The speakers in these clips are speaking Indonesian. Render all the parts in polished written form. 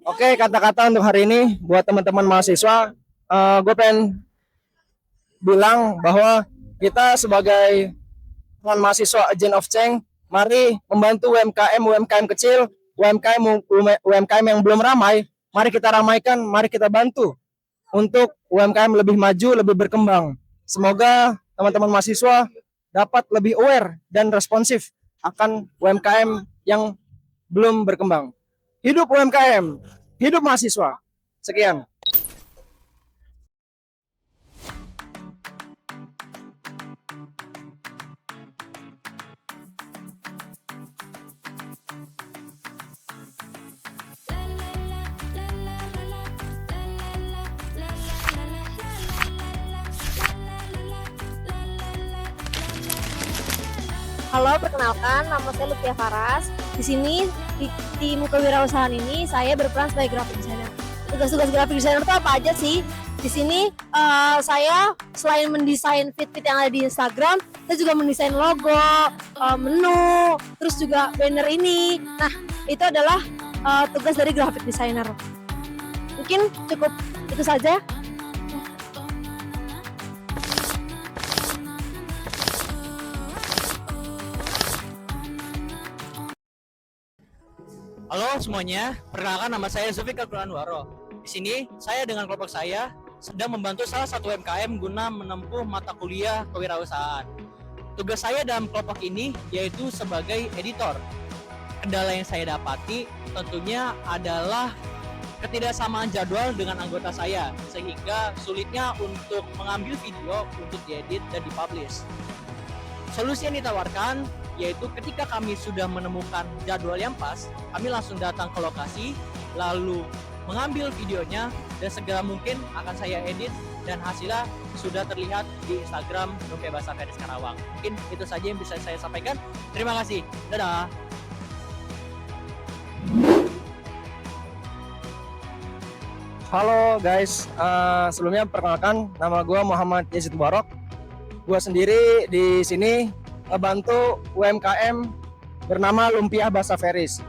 Oke, kata-kata untuk hari ini buat teman-teman mahasiswa, gue pengen bilang bahwa kita sebagai teman mahasiswa agent of change, mari membantu UMKM kecil, UMKM yang belum ramai, mari kita ramaikan, mari kita bantu untuk UMKM lebih maju, lebih berkembang. Semoga teman-teman mahasiswa dapat lebih aware dan responsif akan UMKM yang belum berkembang. Hidup UMKM, hidup mahasiswa. Sekian. Halo, perkenalkan nama saya Lutfia Faras. Di sini di tim kewirausahaan ini saya berperan sebagai graphic designer. Tugas-tugas graphic designer itu apa aja sih? Di sini saya selain mendesain feed-feed yang ada di Instagram, saya juga mendesain logo, menu, terus juga banner ini. Nah, itu adalah tugas dari graphic designer. Mungkin cukup itu saja. Halo semuanya, perkenalkan nama saya Zulfikar Anwaro. Di sini saya dengan kelompok saya sedang membantu salah satu UMKM guna menempuh mata kuliah kewirausahaan. Tugas saya dalam kelompok ini yaitu sebagai editor. Kendala yang saya dapati tentunya adalah ketidaksamaan jadwal dengan anggota saya, sehingga sulitnya untuk mengambil video untuk diedit dan dipublish. Solusi yang ditawarkan yaitu ketika kami sudah menemukan jadwal yang pas, kami langsung datang ke lokasi, lalu mengambil videonya dan segera mungkin akan saya edit dan hasilnya sudah terlihat di Instagram Lumpia Basah Feris Karawang. Mungkin itu saja yang bisa saya sampaikan. Terima kasih. Dadah. Halo guys, sebelumnya perkenalkan nama gue Muhammad Yazid Barok. Gue sendiri di sini ngebantu UMKM bernama Lumpia Basah Feris.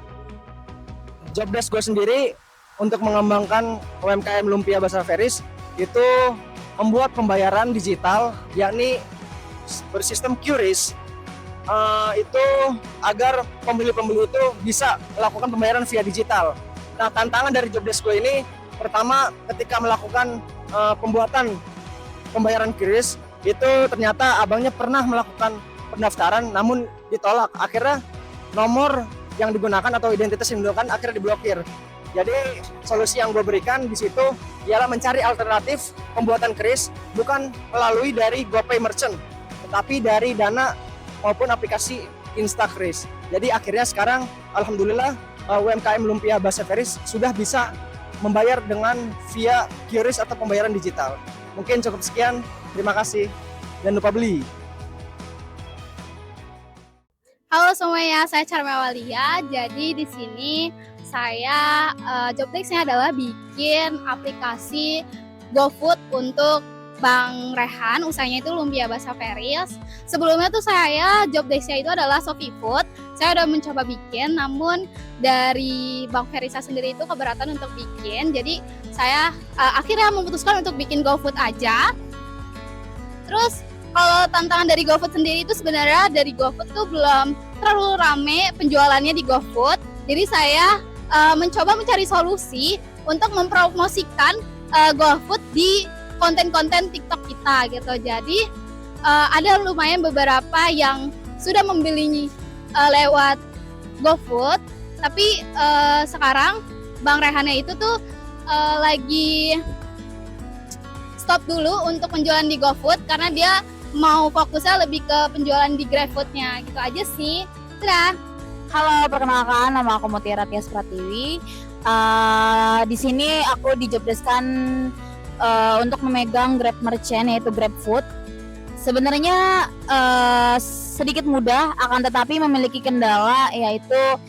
Job desk gue sendiri untuk mengembangkan UMKM Lumpia Basah Feris itu membuat pembayaran digital, yakni bersistem QRIS, itu agar pembeli-pembeli itu bisa melakukan pembayaran via digital. Nah, tantangan dari job desk gue ini pertama ketika melakukan pembuatan pembayaran QRIS itu ternyata abangnya pernah melakukan pendaftaran namun ditolak. Akhirnya nomor yang digunakan atau identitas yang digunakan akhirnya diblokir. Jadi solusi yang gue berikan di situ ialah mencari alternatif pembuatan QRIS bukan melalui dari GoPay Merchant, tetapi dari Dana maupun aplikasi InstaQRIS. Jadi akhirnya sekarang alhamdulillah UMKM Lumpia Basah Feris sudah bisa membayar dengan via QRIS atau pembayaran digital. Mungkin cukup sekian. Terima kasih. Jangan lupa beli. Halo semuanya, saya Charma Walia. Jadi di sini saya job desk-nya adalah bikin aplikasi GoFood untuk Bang Rehan, usahanya itu Lumpia Basah Feris. Sebelumnya tuh saya job desk-nya itu adalah Shopee Food. Saya udah mencoba bikin, namun dari Bang Ferisa sendiri itu keberatan untuk bikin. Jadi saya akhirnya memutuskan untuk bikin GoFood aja. Terus kalau tantangan dari GoFood sendiri itu sebenarnya dari GoFood tuh belum terlalu rame penjualannya di GoFood. Jadi saya mencoba mencari solusi untuk mempromosikan GoFood di konten-konten TikTok kita gitu. Jadi ada lumayan beberapa yang sudah membeli lewat GoFood, tapi sekarang Bang Rehannya itu tuh lagi stop dulu untuk penjualan di GoFood karena dia mau fokusnya lebih ke penjualan di GrabFood-nya gitu aja sih. Dadah. Halo, perkenalkan nama aku Mutiara Tias Pratiwi. Di sini aku dijobdeskan untuk memegang Grab Merchant yaitu GrabFood. Sebenarnya sedikit mudah, akan tetapi memiliki kendala yaitu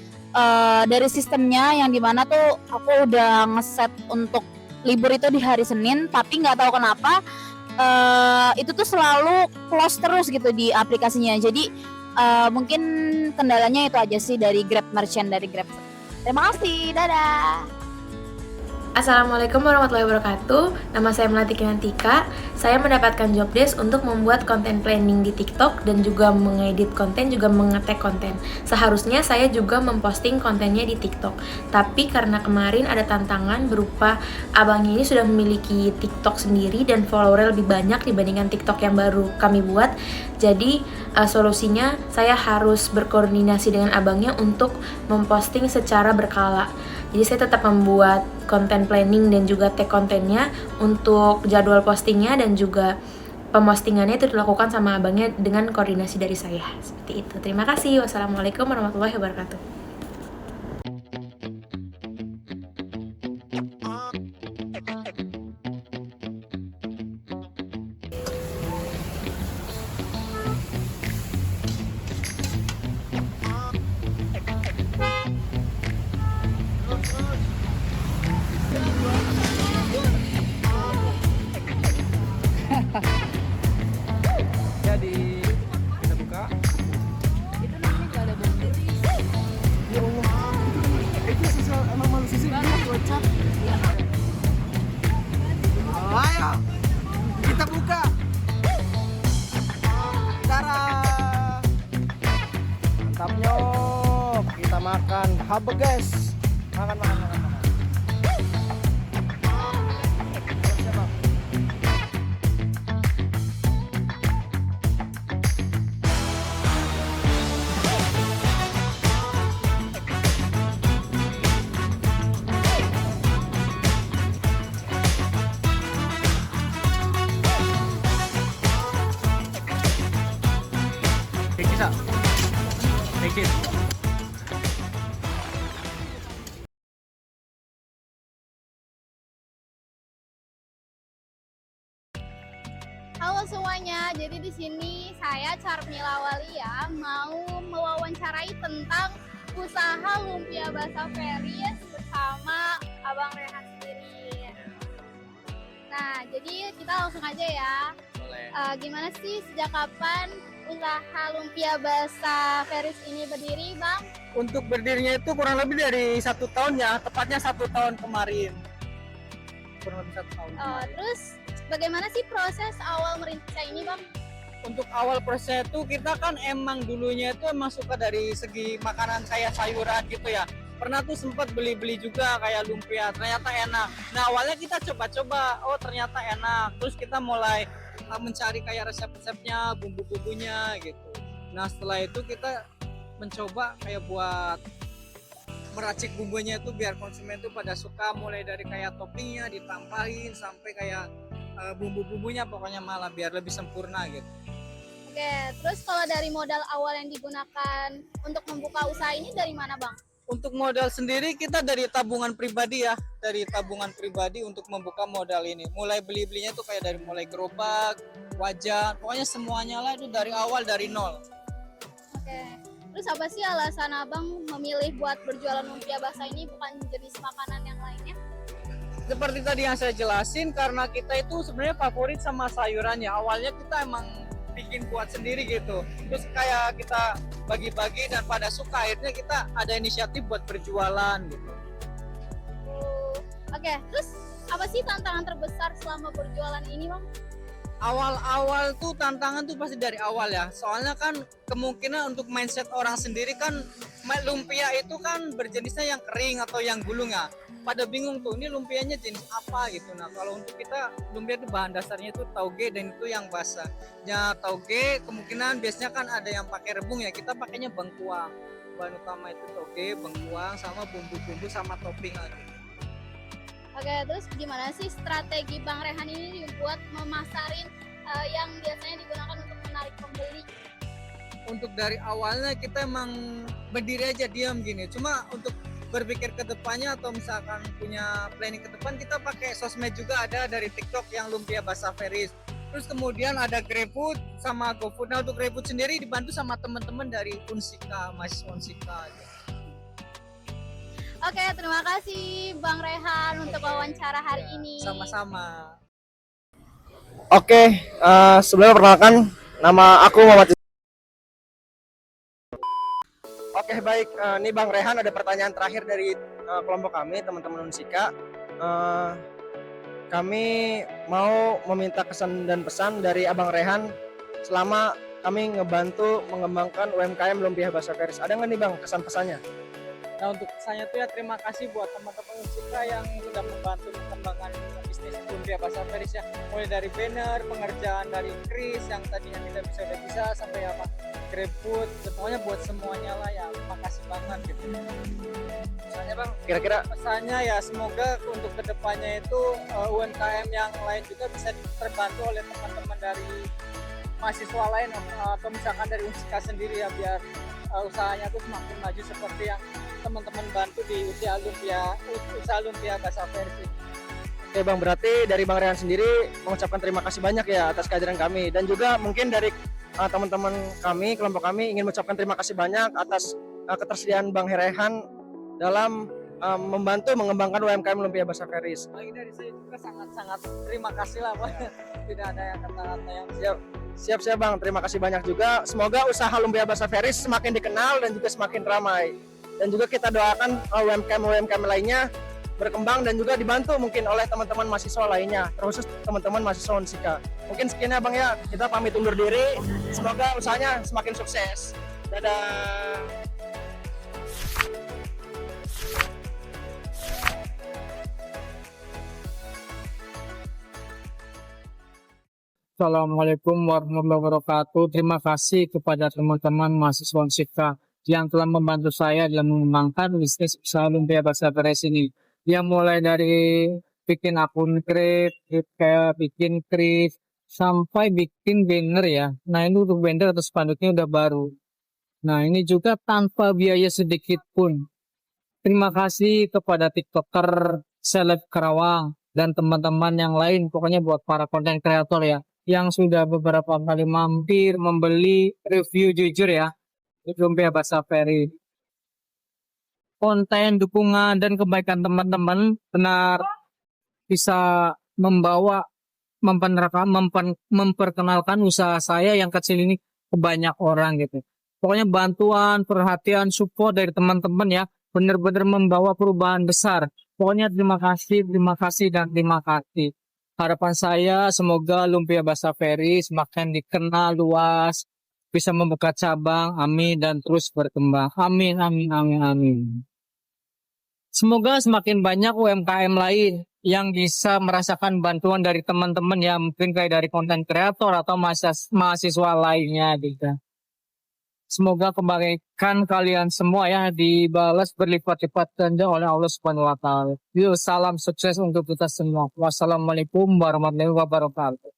dari sistemnya yang dimana tuh aku udah ngeset untuk libur itu di hari Senin, tapi nggak tahu kenapa itu tuh selalu close terus gitu di aplikasinya. Jadi mungkin kendalanya itu aja sih dari Grab Merchant dari GrabFood. Terima kasih, dadah. Assalamualaikum warahmatullahi wabarakatuh. Nama saya Melati Kinantika. Saya mendapatkan job desk untuk membuat konten planning di TikTok dan juga mengedit konten, juga mengetek konten. Seharusnya saya juga memposting kontennya di TikTok. Tapi karena kemarin ada tantangan berupa abangnya ini sudah memiliki TikTok sendiri dan follower lebih banyak dibandingkan TikTok yang baru kami buat. Jadi solusinya saya harus berkoordinasi dengan abangnya untuk memposting secara berkala. Jadi saya tetap membuat konten planning dan juga tag kontennya untuk jadwal postingnya, dan juga pemostingannya itu dilakukan sama abangnya dengan koordinasi dari saya. Seperti itu. Terima kasih. Wassalamualaikum warahmatullahi wabarakatuh. Jadi kita buka. Itu namanya juga ada bumbu. Ya Allah. Itu sisa emang manusia sih banget kocak. Ayo kita buka. Cara. Mantap nyok. Kita makan habe guys. Makan. Siapa? Take it. Halo semuanya, jadi di sini saya Charmila Walia mau mewawancarai tentang usaha lumpia basah Feris bersama Abang Rehan sendiri. Nah, jadi kita langsung aja ya. Boleh. Gimana sih, sejak kapan usaha lumpia basah Feris ini berdiri, Bang? Untuk berdirinya itu kurang lebih dari 1 tahun ya, tepatnya 1 tahun kemarin. Kurang lebih 1 tahun. Terus bagaimana sih proses awal merintisnya ini, Bang? Untuk awal prosesnya itu kita kan emang dulunya itu emang suka dari segi makanan kayak sayuran gitu ya. Pernah tuh sempat beli-beli juga kayak lumpia, ternyata enak. Nah awalnya kita coba-coba, oh ternyata enak. Terus kita mulai mencari kayak resep-resepnya, bumbu-bumbunya gitu. Nah setelah itu kita mencoba kayak buat meracik bumbunya itu biar konsumen tuh pada suka, mulai dari kayak toppingnya ditampahin sampai kayak bumbu-bumbunya pokoknya malah biar lebih sempurna gitu. Oke, terus kalau dari modal awal yang digunakan untuk membuka usaha ini dari mana, Bang? Untuk modal sendiri kita dari tabungan pribadi ya, dari tabungan pribadi untuk membuka modal ini. Mulai beli-belinya tuh kayak dari mulai gerobak, wajan, pokoknya semuanya lah itu dari awal, dari nol. Oke, terus apa sih alasan Abang memilih buat berjualan lumpia basah ini bukan jenis makanan yang lainnya? Seperti tadi yang saya jelasin, karena kita itu sebenarnya favorit sama sayurannya. Awalnya kita emang bikin buat sendiri gitu, terus kayak kita bagi-bagi dan pada suka, akhirnya kita ada inisiatif buat berjualan gitu. Oke, terus apa sih tantangan terbesar selama berjualan ini, Bang? Awal-awal tuh tantangan tuh pasti dari awal ya, soalnya kan kemungkinan untuk mindset orang sendiri kan lumpia itu kan berjenisnya yang kering atau yang gulung ya, pada bingung tuh ini lumpianya jenis apa gitu. Nah kalau untuk kita lumpia itu bahan dasarnya itu tauge dan itu yang basah ya. Tauge kemungkinan biasanya kan ada yang pakai rebung ya, kita pakainya bengkuang. Bahan utama itu tauge, bengkuang sama bumbu-bumbu sama topping lagi. Oke, terus gimana sih strategi Bang Rehan ini buat memasarin yang biasanya digunakan untuk menarik pembeli? Untuk dari awalnya kita emang berdiri aja diam gini, cuma untuk berpikir ke depannya atau misalkan punya planning ke depan, kita pakai sosmed juga, ada dari TikTok yang lumpia basah Feris. Terus kemudian ada GrabFood sama GoFood. Nah untuk GrabFood sendiri dibantu sama teman-teman dari Unsika, mahasiswa Unsika. Oke, terima kasih Bang Rehan untuk wawancara hari ini. Sama-sama. Oke, sebelumnya perkenalkan, nama aku Muhammad. Oke baik, ini Bang Rehan ada pertanyaan terakhir dari kelompok kami, teman-teman Unsika. eh, kami mau meminta kesan dan pesan dari Abang Rehan selama kami ngebantu mengembangkan UMKM Lumpia Bahasa Feris. Ada nggak nih Bang kesan pesannya? Nah untuk kesannya tuh ya terima kasih buat teman-teman Unsika yang sudah membantu mengembangkan bisnis Lumpia Bahasa Feris ya. Mulai dari banner, pengerjaan dari Chris yang tadinya tidak bisa sampai apa GrabFood, pokoknya buat semuanya lah ya. Makasih banget gitu. Pesannya Bang, kira-kira Pesannya ya semoga untuk kedepannya itu UMKM yang lain juga bisa terbantu oleh teman-teman dari mahasiswa lain atau misalkan dari Unsika sendiri ya biar usahanya tuh semakin maju seperti yang teman-teman bantu di usaha Lumpia Bahasa Feris ini. Oke Bang, berarti dari Bang Rehan sendiri mengucapkan terima kasih banyak ya atas kehadiran kami, dan juga mungkin dari teman-teman kami, kelompok kami ingin mengucapkan terima kasih banyak atas ketersediaan Bang Rehan dalam membantu mengembangkan UMKM Lumpia Bahasa Feris. Lagi dari saya juga sangat-sangat terima kasih lah Pak. Tidak ada yang kata-kata yang Siap Bang, terima kasih banyak juga. Semoga usaha Lumpia Bahasa Feris semakin dikenal dan juga semakin ramai. Dan juga kita doakan UMKM lainnya berkembang dan juga dibantu mungkin oleh teman-teman mahasiswa lainnya, terkhusus teman-teman mahasiswa Unsika. Mungkin sekian ya Bang ya, kita pamit undur diri. Semoga usahanya semakin sukses. Dadah. Assalamualaikum warahmatullahi wabarakatuh. Terima kasih kepada teman-teman mahasiswa Unsika yang telah membantu saya dalam mengembangkan bisnis usaha Lumpia Bahasa Feris ini. Yang mulai dari bikin akun Grab, kayak bikin Kris, sampai bikin banner ya. Nah ini untuk banner atau spanduknya udah baru. Nah ini juga tanpa biaya sedikit pun. Terima kasih kepada TikToker, seleb Karawang, dan teman-teman yang lain. Pokoknya buat para konten kreator ya, yang sudah beberapa kali mampir membeli review jujur ya di Lumpia Bahasa Feris. Konten, dukungan, dan kebaikan teman-teman benar bisa membawa memperkenalkan usaha saya yang kecil ini ke banyak orang gitu. Pokoknya bantuan, perhatian, support dari teman-teman ya benar-benar membawa perubahan besar. Pokoknya terima kasih, dan terima kasih. Harapan saya semoga Lumpia Bahasa Feris makin dikenal luas, bisa membuka cabang, amin, dan terus berkembang. Amin, amin, amin, amin. Semoga semakin banyak UMKM lain yang bisa merasakan bantuan dari teman-teman ya, mungkin kayak dari konten kreator atau mahasiswa lainnya gitu. Semoga kebaikan kalian semua ya dibalas berlipat-lipat ganda oleh Allah Subhanahu wa taala. Yuk, salam sukses untuk kita semua. Wassalamualaikum warahmatullahi wabarakatuh.